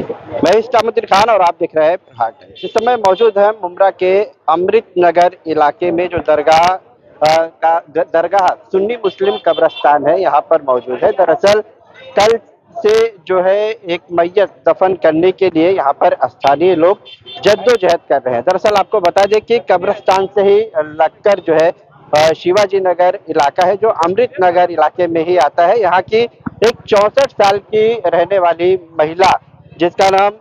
मैं इस्लामुद्दीन खान और आप देख रहे हैं प्रहार टाइम्स। इस समय मौजूद है मुंब्रा के अमृत नगर इलाके में जो दरगाह सुन्नी मुस्लिम कब्रिस्तान है, यहाँ पर मौजूद है। दरअसल कल से जो है एक मैयत दफन करने के लिए यहाँ पर स्थानीय लोग जद्दोजहद कर रहे हैं। दरअसल आपको बता दें कि कब्रिस्तान से ही लगकर जो है शिवाजी नगर इलाका है, जो अमृत नगर इलाके में ही आता है। यहाँ की एक 64 साल की रहने वाली महिला जिसका नाम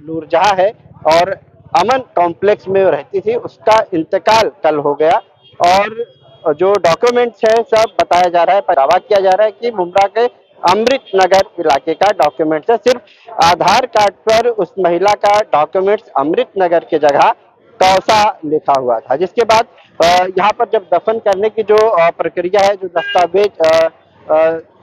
नूरजहां है और अमन कॉम्प्लेक्स में रहती थी, उसका इंतकाल कल हो गया। और जो डॉक्यूमेंट्स है सब बताया जा रहा है, दावा किया जा रहा है कि मुंब्रा के अमृत नगर इलाके का डॉक्यूमेंट्स है। सिर्फ आधार कार्ड पर उस महिला का डॉक्यूमेंट्स अमृत नगर की जगह कौसा लिखा हुआ था, जिसके बाद यहाँ पर जब दफन करने की जो प्रक्रिया है, जो दस्तावेज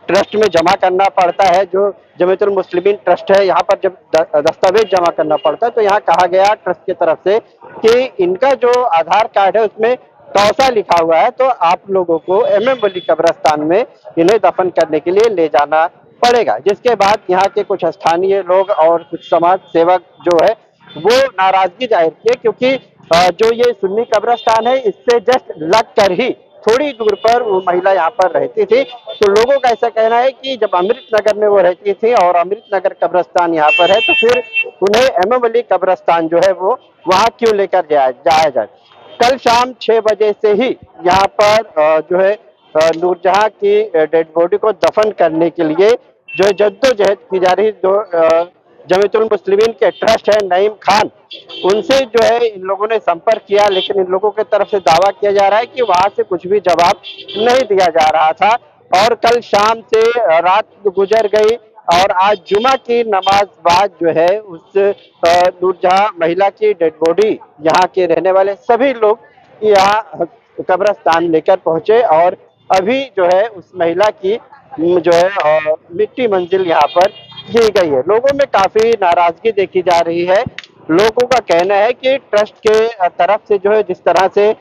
ट्रस्ट में जमा करना पड़ता है, जो जमीयतुल मुस्लिमीन ट्रस्ट है, यहाँ पर जब दस्तावेज जमा करना पड़ता है तो यहाँ कहा गया ट्रस्ट की तरफ से कि इनका जो आधार कार्ड है उसमें तौसा लिखा हुआ है, तो आप लोगों को MM वली कब्रिस्तान में इन्हें दफन करने के लिए ले जाना पड़ेगा। जिसके बाद यहाँ के कुछ स्थानीय लोग और कुछ समाज सेवक जो है वो नाराजगी जाहिर किए, क्योंकि जो ये सुन्नी कब्रिस्तान है इससे जस्ट लग कर ही थोड़ी दूर पर वो महिला यहाँ पर रहती थी। तो लोगों का ऐसा कहना है कि जब अमृत नगर में वो रहती थी और अमृत नगर कब्रिस्तान यहाँ पर है, तो फिर उन्हें MM वली कब्रिस्तान जो है वो वहाँ क्यों लेकर जाया जाए। कल शाम 6 बजे से ही यहाँ पर जो है नूरजहां की डेड बॉडी को दफन करने के लिए जो है जद्दोजहद की जा रही। जो जमीयतुल मुस्लिमीन के ट्रस्ट है नईम खान, उनसे जो है इन लोगों ने संपर्क किया, लेकिन इन लोगों की तरफ से दावा किया जा रहा है कि वहां से कुछ भी जवाब नहीं दिया जा रहा था। और कल शाम से रात गुजर गई और आज जुमा की नमाज बाद जो है उस नूरजहां महिला की डेड बॉडी यहाँ के रहने वाले सभी लोग यहाँ कब्रिस्तान लेकर पहुंचे और अभी जो है उस महिला की जो है मिट्टी मंजिल यहाँ पर की गई है। लोगों में काफी नाराजगी देखी जा रही है। लोगों का कहना है कि ट्रस्ट के तरफ से जो है जिस तरह से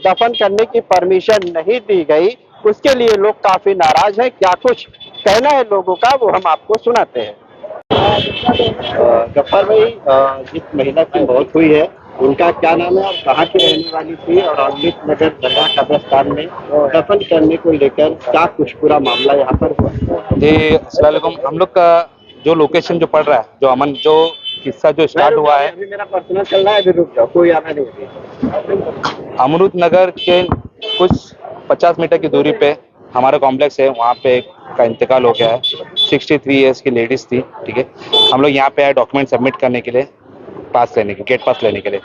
दफन करने की परमिशन नहीं दी गई, उसके लिए लोग काफी नाराज हैं। क्या कुछ कहना है लोगों का वो हम आपको सुनाते हैं। गफ्फार भाई, जिस महिला की मौत हुई है उनका क्या नाम है और कहाँ की रहने वाली थी, और अमृत नगर दरगाह कब्रिस्तान में दफन करने को लेकर क्या कुछ पूरा मामला यहाँ पर हुआ? जी अस्सलाम वालेकुम। हम लोग का जो लोकेशन जो पड़ रहा है, जो अमन जो किस्सा जो स्टार्ट हुआ है, अभी मेरा पर्सनल चल रहा है, अभी रुक जाओ, कोई आना नहीं होगी। अमृत नगर के कुछ 50 मीटर की दूरी पे हमारा कॉम्प्लेक्स है, वहाँ पे एक का इंतकाल हो गया है। 63 ईयर्स की लेडीज थी, ठीक है। हम लोग यहाँ पे आए डॉक्यूमेंट सबमिट करने के लिए, पास लेने के, गेट पास लेने के लिए।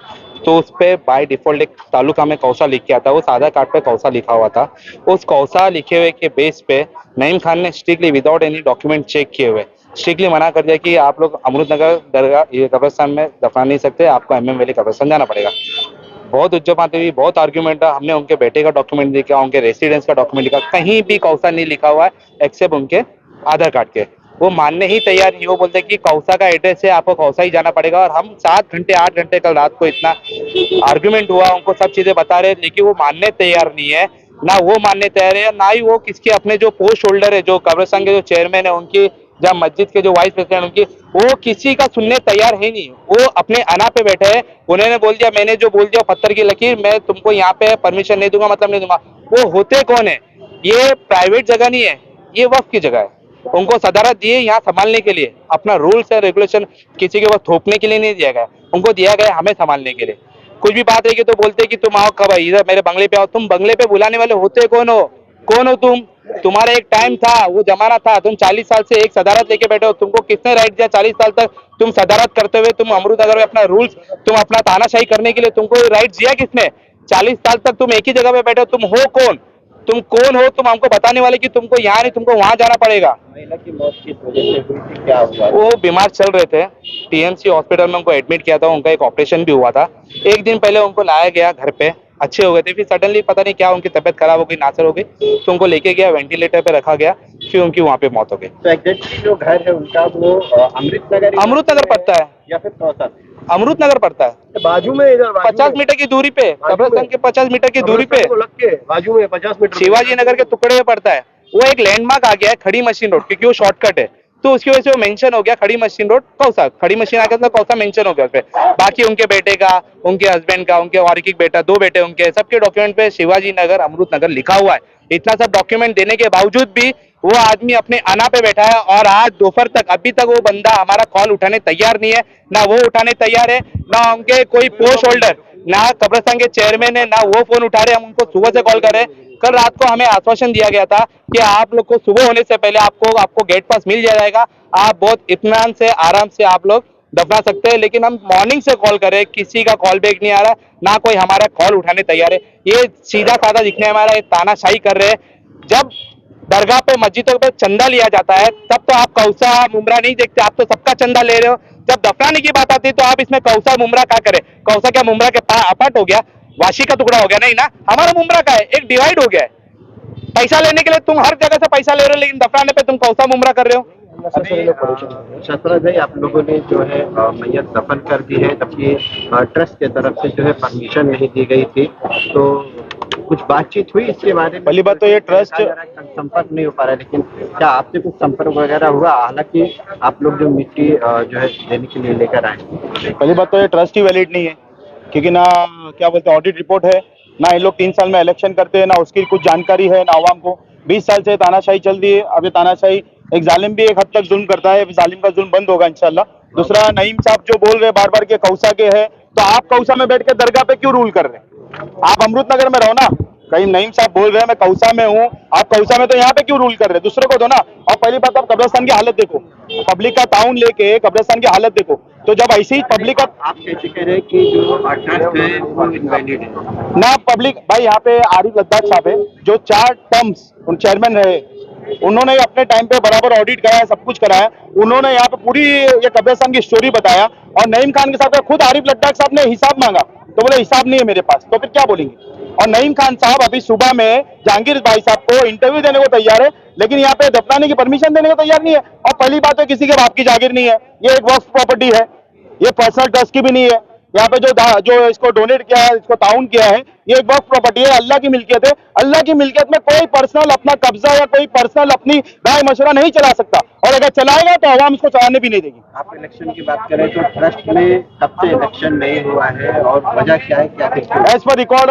तो उस पे बाय डिफॉल्ट एक तालुका में कौसा लिख के आता, उस आधार कार्ड पे कौसा लिखा हुआ था। उस कौसा लिखे हुए के बेस पे नईम खान ने strictly without any document check किए हुए स्ट्रिक्टली मना कर दिया कि आप लोग अमृत नगर दरगाह ये कब्रिस्तान में दफना नहीं सकते, आपको MM वैली कब्रिस्तान जाना पड़ेगा। बहुत उज्जत आती हुई, बहुत आर्ग्यूमेंट है। हमने उनके बेटे का डॉक्यूमेंट दिखा, उनके रेसिडेंस का डॉक्यूमेंट दिखा, कहीं भी कौसा नहीं लिखा हुआ है एक्सेप्ट उनके आधार कार्ड के। वो मानने ही तैयार नहीं। वो बोलते कि कौसा का एड्रेस है, आपको कौसा ही जाना पड़ेगा। और हम 7 घंटे 8 घंटे कल रात को इतना आर्ग्यूमेंट हुआ, उनको सब चीजें बता रहे, लेकिन वो मानने तैयार नहीं है। ना वो मानने तैयार है, ना ही वो किसके अपने जो पोस्ट होल्डर है, जो कब्रिस्तान के जो चेयरमैन है उनकी, जहाँ मस्जिद के जो वाइस प्रेसिडेंट उनकी, वो किसी का सुनने तैयार है नहीं। वो अपने अना पे बैठे हैं। उन्होंने बोल दिया, मैंने जो बोल दिया पत्थर की लकीर, मैं तुमको यहाँ पे परमिशन नहीं दूंगा, मतलब नहीं दूंगा। वो होते कौन है? ये प्राइवेट जगह नहीं है, ये वक्फ की जगह है। उनको सदारत दिए यहाँ संभालने के लिए, अपना रूल्स है रेगुलेशन किसी के ऊपर थोपने के लिए नहीं दिया गया, उनको दिया गया हमें संभालने के लिए। कुछ भी बात रहेगी तो बोलते कि तुम आओ, कब इधर मेरे बंगले पे आओ। तुम बंगले पे बुलाने वाले होते कौन हो? कौन हो तुम? तुम्हारा एक टाइम था, वो जमाना था। तुम 40 साल से एक सदारत लेके बैठे हो। तुमको किसने राइट दिया 40 साल तक तुम सदारत करते हुए? तुम अमृत नगर में अपना रूल्स, तुम अपना तानाशाही करने के लिए तुमको राइट दिया किसने? 40 साल तक तुम एक ही जगह पे बैठे हो। तुम हो कौन? तुम कौन हो? तुम हमको बताने वाले कि तुमको यहाँ नहीं, तुमको वहां जाना पड़ेगा। महिला की मौत किस वजह से हुई थी, क्या हुआ? वो बीमार चल रहे थे, TMC हॉस्पिटल में उनको एडमिट किया था। उनका एक ऑपरेशन भी हुआ था। एक दिन पहले उनको लाया गया घर पे, अच्छे हो गए थे। फिर सडनली पता नहीं क्या उनकी तबीयत खराब हो गई, नासर हो गई, तो उनको लेके गया, वेंटिलेटर पे रखा गया, फिर उनकी वहाँ पे मौत हो गई। तो एग्जैक्टली जो घर है उनका वो अमृत नगर पड़ता है या फिर कौसा? अमृत नगर पड़ता है, बाजू में, इधर 50 मीटर की दूरी पे, कब्रिस्तान के 50 मीटर की दूरी पे, बाजू में 50 मीटर शिवाजी नगर के टुकड़े में पड़ता है। वो एक लैंडमार्क आ गया है, खड़ी मशीन रोड, क्योंकि वो शॉर्टकट है। तो उसकी वजह से वो मेंशन हो गया खड़ी मशीन रोड कौसा, खड़ी मशीन आके तो कौसा मेंशन हो गया उस पे। बाकी उनके बेटे का, उनके हस्बैंड का, उनके और एक बेटा, 2 बेटे उनके, सबके डॉक्यूमेंट पे शिवाजी नगर अमृत नगर लिखा हुआ है। इतना सब डॉक्यूमेंट देने के बावजूद भी वो आदमी अपने आना पे बैठा है और आज दोपहर तक अभी तक वो बंदा हमारा कॉल उठाने तैयार नहीं है। ना वो उठाने तैयार है, ना उनके कोई पोस्ट होल्डर, ना कब्रिस्तान के चेयरमैन है, ना वो फोन उठा रहे। हम उनको सुबह से कॉल कर रहे हैं। कल रात को हमें आश्वासन दिया गया था कि आप लोग को सुबह होने से पहले आपको गेट पास मिल जाएगा, आप बहुत इत्मीनान से आराम से आप लोग दफना सकते हैं। लेकिन हम मॉर्निंग से कॉल कर रहे हैं, किसी का कॉल बैक नहीं आ रहा, ना कोई हमारा कॉल उठाने तैयार है। ये सीधा साधा दिखने हमारा तानाशाही कर रहे हैं। जब दरगाह पे मस्जिदों पे चंदा लिया जाता है तब तो आप कौसा मुमरा नहीं देखते, आप तो सबका चंदा ले रहे हो। जब दफनाने की बात आती है तो आप इसमें कौसा मुमरा क्या करे? कौसा क्या मुमरा के अपार्ट हो गया, वाशी का टुकड़ा हो गया? नहीं ना, हमारा मुमरा का है, एक डिवाइड हो गया है। पैसा लेने के लिए तुम हर जगह से पैसा ले रहे हो, लेकिन दफनाने पे तुम कौसा मुमरा कर रहे हो? सरफराज भाई, आप लोगों ने जो है मैयत दफन कर दी है, जबकि ट्रस्ट के तरफ से जो है परमिशन नहीं दी गई थी, तो कुछ बातचीत हुई इसके बारे में? पहली बात तो ये ट्रस्ट संपर्क नहीं हो पा रहा है, लेकिन क्या आपसे कुछ संपर्क वगैरह हुआ? हालांकि आप लोग जो मिट्टी जो है देने के लिए लेकर आए, पहली बात तो ये ट्रस्ट ही वैलिड नहीं है, क्योंकि ना क्या बोलते हैं ऑडिट रिपोर्ट है, ना इन लोग 3 साल में इलेक्शन करते हैं, ना उसकी कुछ जानकारी है, ना आवाम को। 20 साल से तानाशाही चल रही है। अब ये तानाशाही, एक जालिम भी एक हद तक जुल्म करता है, जालिम का जुल्म बंद होगा इंशाल्लाह। दूसरा, नईम साहब जो बोल रहे हैं बार बार के कौसा के है, तो आप कौसा में बैठ के दरगाह पे क्यों रूल कर रहे हैं? आप अमृत नगर में रहो ना। कहीं नईम साहब बोल रहे हैं मैं कौसा में हूँ, आप कौसा में, तो यहाँ पे क्यों रूल कर रहे हैं? दूसरों को दो ना। और पहली बात, आप कब्रिस्तान की हालत देखो, पब्लिक का ताउन लेके कब्रिस्तान की हालत देखो। तो जब ऐसी पब्लिक का, आप कैसे कह रहे हैं कि जो ट्रस्ट है वो इनवैलिड है? ना पब्लिक भाई, यहाँ पे आरिफ लद्दाख साहब है जो 4 टर्म्स उन चेयरमैन रहे, उन्होंने अपने टाइम पे बराबर ऑडिट कराया, सब कुछ कराया। उन्होंने यहाँ पे पूरी ये कब्रिस्तान की स्टोरी बताया। और नईम खान के साथ खुद आरिफ लद्दाख साहब ने हिसाब मांगा, तो बोले हिसाब नहीं है मेरे पास, तो फिर क्या बोलेंगे? और नईम खान साहब अभी सुबह में जहांगीर भाई साहब को इंटरव्यू देने को तैयार है, लेकिन यहाँ पे दफनाने की परमिशन देने को तैयार नहीं है। और पहली बात तो किसी के बाप की जागीर नहीं है, ये एक वक्फ प्रॉपर्टी है, ये पर्सनल ट्रस्ट की भी नहीं है। यहाँ पे जो इसको डोनेट किया है, इसको ताउन किया है, ये एक वक्फ प्रॉपर्टी है, अल्लाह की मिल्कियत है। अल्लाह की मिल्कियत में कोई पर्सनल अपना कब्जा या कोई पर्सनल अपनी राय मशवरा नहीं चला सकता, और अगर चलाएगा तो आवाम इसको चलाने भी नहीं देगी। आप इलेक्शन की बात करें तो ट्रस्ट में कब से इलेक्शन नहीं हुआ है और वजह क्या है, क्या देखते? एज पर रिकॉर्ड,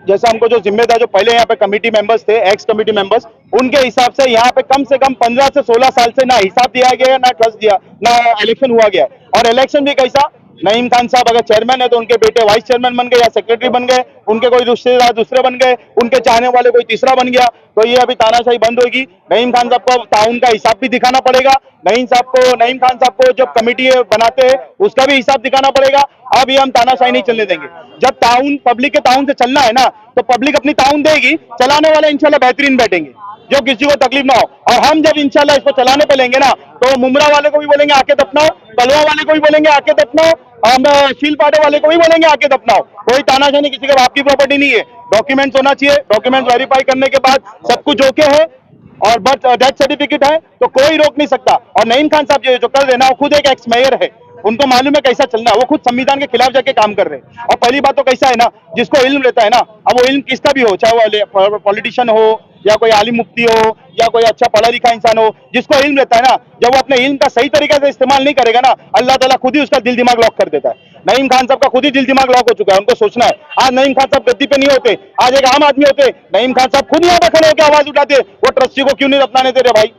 जैसे हमको जो जिम्मेदार, जो पहले यहाँ पे कमेटी मेंबर्स थे, एक्स कमेटी मेंबर्स, उनके हिसाब से यहाँ पे कम से कम 15 से 16 साल से ना हिसाब दिया गया है, ना ट्रस्ट दिया, ना इलेक्शन हुआ गया है। और इलेक्शन भी कैसा, नईम खान साहब अगर चेयरमैन है तो उनके बेटे वाइस चेयरमैन बन गए या सेक्रेटरी बन गए, उनके कोई रिश्तेदार दूसरे बन गए, उनके चाहने वाले कोई तीसरा बन गया, तो ये अभी तानाशाही बंद होगी। नईम खान साहब को ताउन का हिसाब भी दिखाना पड़ेगा, नईम खान साहब को जब कमेटी बनाते हैं उसका भी हिसाब दिखाना पड़ेगा। अब ये हम तानाशाही नहीं चलने देंगे। जब ताउन, पब्लिक के ताउन से चलना है ना, तो पब्लिक अपनी ताउन देगी, चलाने वाले इंशाल्लाह बेहतरीन बैठेंगे, जो किसी को तकलीफ ना हो। और हम जब इंशाल्लाह इसको चलाने पे लेंगे ना, तो मुमरा वाले को भी बोलेंगे आके दफनाओ, कलवा वाले को भी बोलेंगे आके दफनाओ, हम शील पाटे वाले को भी बोलेंगे आके दफनाओ। कोई तानाशाही नहीं, किसी के बाप की प्रॉपर्टी नहीं है। डॉक्यूमेंट्स होना चाहिए, डॉक्यूमेंट्स वेरीफाई करने के बाद सब कुछ ओके है और बट डेथ सर्टिफिकेट है, तो कोई रोक नहीं सकता। और नईम खान साहब जो कर रहे हैं ना, वो खुद एक एक्स मेयर है, उनको मालूम है कैसा चलना है, वो खुद संविधान के खिलाफ जाके काम कर रहे हैं। और पहली बात तो कैसा है ना, जिसको इल्म रहता है ना, अब वो इल्म किसका भी हो, चाहे वो पॉलिटिशियन हो या कोई आलिम मुफ्ती हो या कोई अच्छा पढ़ा लिखा इंसान हो, जिसको इल्म रहता है ना, जब वो अपने इल्म का सही तरीके से इस्तेमाल नहीं करेगा ना, अल्लाह ताला खुद ही उसका दिल दिमाग लॉक कर देता है। नईम खान साहब का खुद ही दिल दिमाग लॉक हो चुका है, उनको सोचना है। आज नईम खान साहब गद्दी पे नहीं होते, आज एक आम आदमी होते, नईम खान साहब खुद यहाँ पे खड़े होकर आवाज उठाते, वो ट्रस्टी को क्यों नहीं दफनाने दे रहे भाई?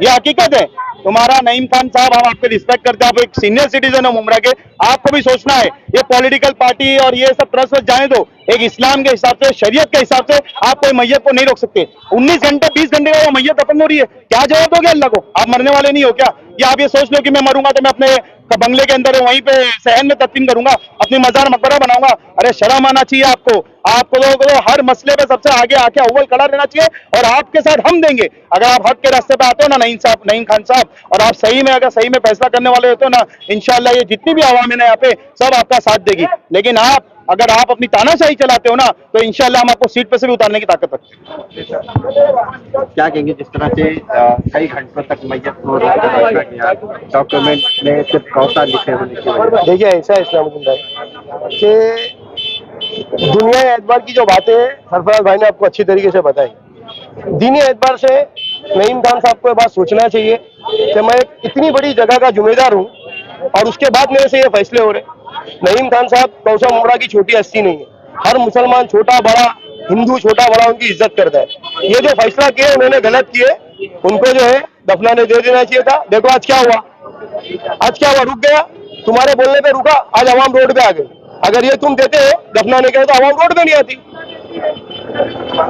ये हकीकत है। तुम्हारा नईम खान साहब, हम आपके रिस्पेक्ट करते हैं, आप एक सीनियर सिटीजन हो मुमरा के, आपको भी सोचना है। ये पॉलिटिकल पार्टी और ये सब ट्रस्ट जाने दो, एक इस्लाम के हिसाब से, शरीयत के हिसाब से आप कोई मैयत को नहीं रोक सकते। 19 घंटे 20 घंटे का वो मैयत दफन हो रही है, क्या जवाब दोगे अल्लाह को? आप मरने वाले नहीं हो क्या? या आप ये सोच लो कि मैं मरूंगा तो मैं अपने बंगले के अंदर वहीं पे सहन में तदफीन करूंगा, अपनी मजार मकबरा बनाऊंगा? अरे शर्म आना चाहिए आपको। आपको लोगों को हर मसले पे सबसे आगे आके अव्वल खड़ा रहना चाहिए, और आपके साथ हम देंगे। अगर आप हक के रास्ते पे आते हो ना नईम खान साहब, और आप सही में, अगर सही में फैसला करने वाले होते हो ना, इंशाल्लाह ये जितनी भी आवाम है ना यहाँ पे, सब आपका साथ देगी। लेकिन अगर आप अपनी तानाशाही चलाते हो ना, तो इंशाल्लाह हम आपको सीट पे से भी उतारने की ताकत रखते हैं। क्या कहेंगे, जिस तरह से कई घंटों तक मैयत को रखा गया, डॉक्यूमेंट में सिर्फ कौसा लिखे होने की वजह? देखिए ऐसा है इस्लामुद्दीन भाई कि दुनिया एतबार की जो बातें सरफराज भाई ने आपको अच्छी तरीके से बताई, दीनी एतबार से नईम खान साहब को ये बात सोचना चाहिए कि मैं एक इतनी बड़ी जगह का जिम्मेदार हूँ और उसके बाद मेरे से ये फैसले हो रहे। नईम खान साहब कौशा मुमरा की छोटी हस्ती नहीं है, हर मुसलमान छोटा बड़ा, हिंदू छोटा बड़ा उनकी इज्जत करता है। ये जो फैसला किए उन्होंने गलत किए, उनको जो है दफनाने दे देना चाहिए था। देखो आज क्या हुआ, आज क्या हुआ, रुक गया, तुम्हारे बोलने पे रुका, आज आवाम रोड पे आ गई। अगर ये तुम देते दफनाने के तो आवाम रोड पे नहीं आती,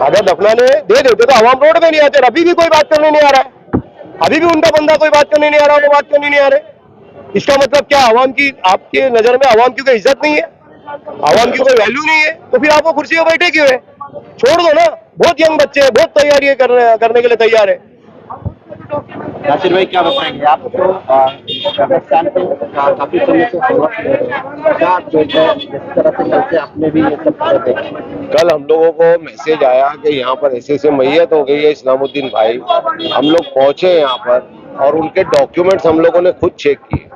अगर दफनाने दे देते तो आवाम रोड पे नहीं आते। अभी भी कोई बात करने नहीं आ रहा है, अभी भी उनका बंदा कोई बात करने नहीं आ रहा, वो बात करने नहीं आ रहे। इसका मतलब क्या, आवाम की आपके नजर में आवाम की कोई इज्जत नहीं है, आवाम की कोई वैल्यू नहीं है, तो फिर आप वो कुर्सी पे बैठे क्यों है? छोड़ दो ना, बहुत यंग बच्चे हैं, बहुत तैयारी करने के लिए तैयार है। नासिर भाई क्या बताएंगे आप? तो कब्रिस्तान पे काफी समय से सेवा कर रहे हैं, क्या आप जो है जिस तरह से कल से आपने भी ये सब चीजें देखी? कल हम लोगों को मैसेज आया कि यहाँ पर ऐसे मैयत हो गई है इस्लामुद्दीन भाई। हम लोग पहुंचे यहाँ पर और उनके डॉक्यूमेंट्स हम लोगों ने खुद चेक किए।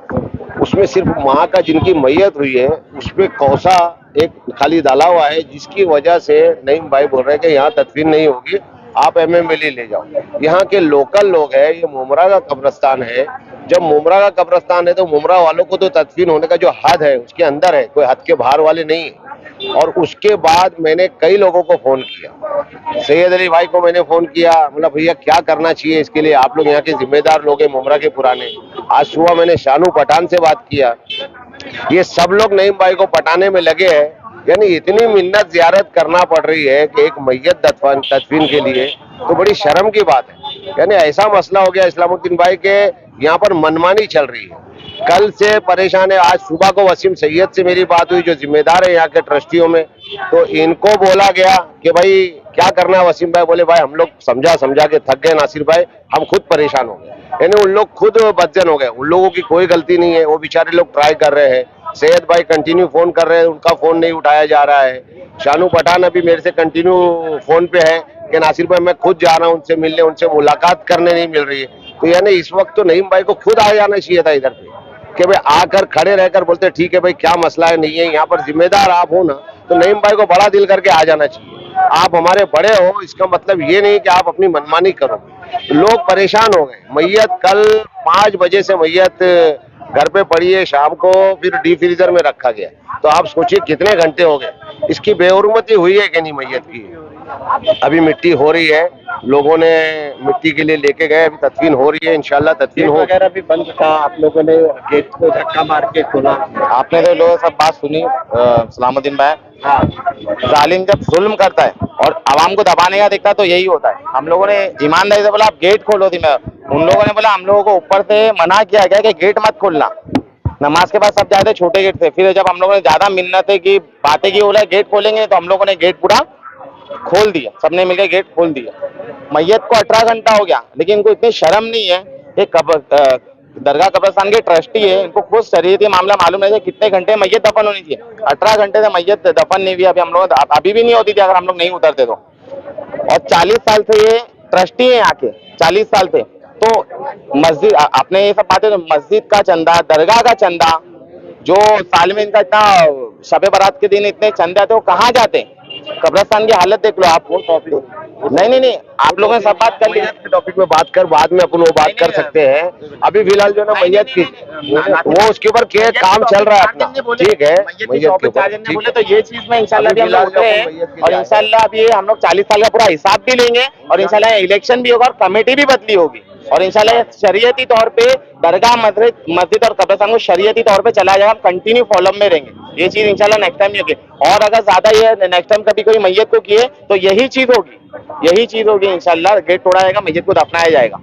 उसमें सिर्फ माँ का जिनकी मैयत हुई है उसपे कौसा एक खाली डाला हुआ है, जिसकी वजह से नईम भाई बोल रहे हैं कि यहाँ तदफीन नहीं होगी, आप एमएमएल ले जाओ। यहाँ के लोकल लोग हैं, ये मुमरा का कब्रिस्तान है। जब मुमरा का कब्रिस्तान है तो मुमरा वालों को तो तदफीन होने का जो हद है उसके अंदर है, कोई हद के बाहर वाले नहीं है। और उसके बाद मैंने कई लोगों को फोन किया, सैयद अली भाई को मैंने फोन किया, मतलब भैया क्या करना चाहिए इसके लिए, आप लोग यहाँ के जिम्मेदार लोग हैं मुमरा के पुराने। आज सुबह मैंने शानू पठान से बात किया, ये सब लोग नईम भाई को पटाने में लगे हैं। यानी इतनी मिन्नत जियारत करना पड़ रही है कि एक मैयत तदफीन के लिए, तो बड़ी शर्म की बात है। यानी ऐसा मसला हो गया इस्लामुद्दीन भाई के यहाँ पर मनमानी चल रही है। कल से परेशान है। आज सुबह को वसीम सैयद से मेरी बात हुई, जो जिम्मेदार है यहाँ के ट्रस्टियों में, तो इनको बोला गया कि भाई क्या करना है। वसीम भाई बोले भाई हम लोग समझा के थक गए नासिर भाई, हम खुद परेशान हो गए। यानी उन लोग खुद बदजन हो गए, उन लोगों की कोई गलती नहीं है, वो बेचारे लोग ट्राई कर रहे हैं। सैयद भाई कंटिन्यू फोन कर रहे हैं, उनका फोन नहीं उठाया जा रहा है। शानू पठान अभी मेरे से कंटिन्यू फोन पे है कि नासिर भाई मैं खुद जा रहा हूँ उनसे मिलने, उनसे मुलाकात करने नहीं मिल रही है। तो यानी इस वक्त तो नईम भाई को खुद आ जाना चाहिए था इधर पे, कि भाई आकर खड़े रहकर बोलते ठीक है भाई क्या मसला है, नहीं है यहाँ पर जिम्मेदार आप हो ना, तो नईम भाई को बड़ा दिल करके आ जाना चाहिए। आप हमारे बड़े हो, इसका मतलब ये नहीं कि आप अपनी मनमानी करो। लोग परेशान हो गए। मैयत कल 5 बजे से मैयत घर पे पड़ी है, शाम को फिर डी फ्रीजर में रखा गया। तो आप सोचिए कितने घंटे हो गए, इसकी बेहुरमती हुई है कि नहीं मैयत की। अभी मिट्टी हो रही है, लोगों ने मिट्टी के लिए लेके गए, अभी तदफीन हो रही है, इंशाल्लाह तदफीन हो। वगैरह भी बंद था, आप लोगों ने गेट को धक्का मार के खोला। आपने तो लोग सब बात सुनी। सलामुद्दीन भाई, जालिम जब जुल्म करता है और आवाम को दबाने का देखता है तो यही होता है। हम लोगों ने ईमानदारी से बोला आप गेट खोलो थी, मैं उन लोगों ने बोला हम लोगों को ऊपर से मना किया गया कि गेट मत खोलना। नमाज के बाद सब जाते छोटे गेट से, फिर जब हम लोगों ने ज्यादा मिन्नतें की, बातें की, बोला गेट खोलेंगे, तो हम लोगों ने गेट पूरा खोल दिया, सबने मिलकर गेट खोल दिया। मैयत को 18 घंटा हो गया, लेकिन इनको इतनी शर्म नहीं है। ये दरगाह कब्रिस्तान के ट्रस्टी है, इनको खुद शरीयती मामला मालूम नहीं है कितने घंटे मैयत दफन होनी चाहिए। 18 घंटे से मैयत दफन नहीं हुई, अभी हम लोग अभी भी नहीं होती थी अगर हम लोग नहीं उतरते तो। और 40 साल से ये ट्रस्टी है यहाँ के, 40 साल से। तो मस्जिद, आपने ये सब बातें, तो मस्जिद का चंदा, दरगाह का चंदा, जो साल में इनका इतना शबे बारात के दिन इतने चंदे आते, वो कहाँ जाते हैं? कब्रिस्तान की हालत देख लो आप। नहीं, आप लोगों ने सब बात कर लिया, टॉपिक में बात कर, बाद में अपन वो बात कर सकते हैं। अभी फिलहाल जो ना मैयत की वो उसके ऊपर काम चल रहा है अपना, ठीक है। मैयत के ऊपर तो ये चीज में इंशाल्लाह भी हम लोग उतरे हैं, और इंशाल्लाह अभी हम लोग 40 साल का पूरा हिसाब भी लेंगे, और इंशाल्लाह इलेक्शन भी होगा और कमेटी भी बदली होगी, और इंशाल्लाह शरीयती तौर पे दरगाह, मस्जिद और कब्रिस्तान को शरीयती तौर पे चला जाएगा। हम कंटिन्यू फॉलो में रहेंगे। ये चीज इंशाल्लाह नेक्स्ट टाइम नहीं होगी, और अगर ज्यादा ये नेक्स्ट टाइम कभी कोई मैयत को किए तो यही चीज होगी इंशाल्लाह। गेट तोड़ा जाएगा, मैयत को दफनाया जाएगा।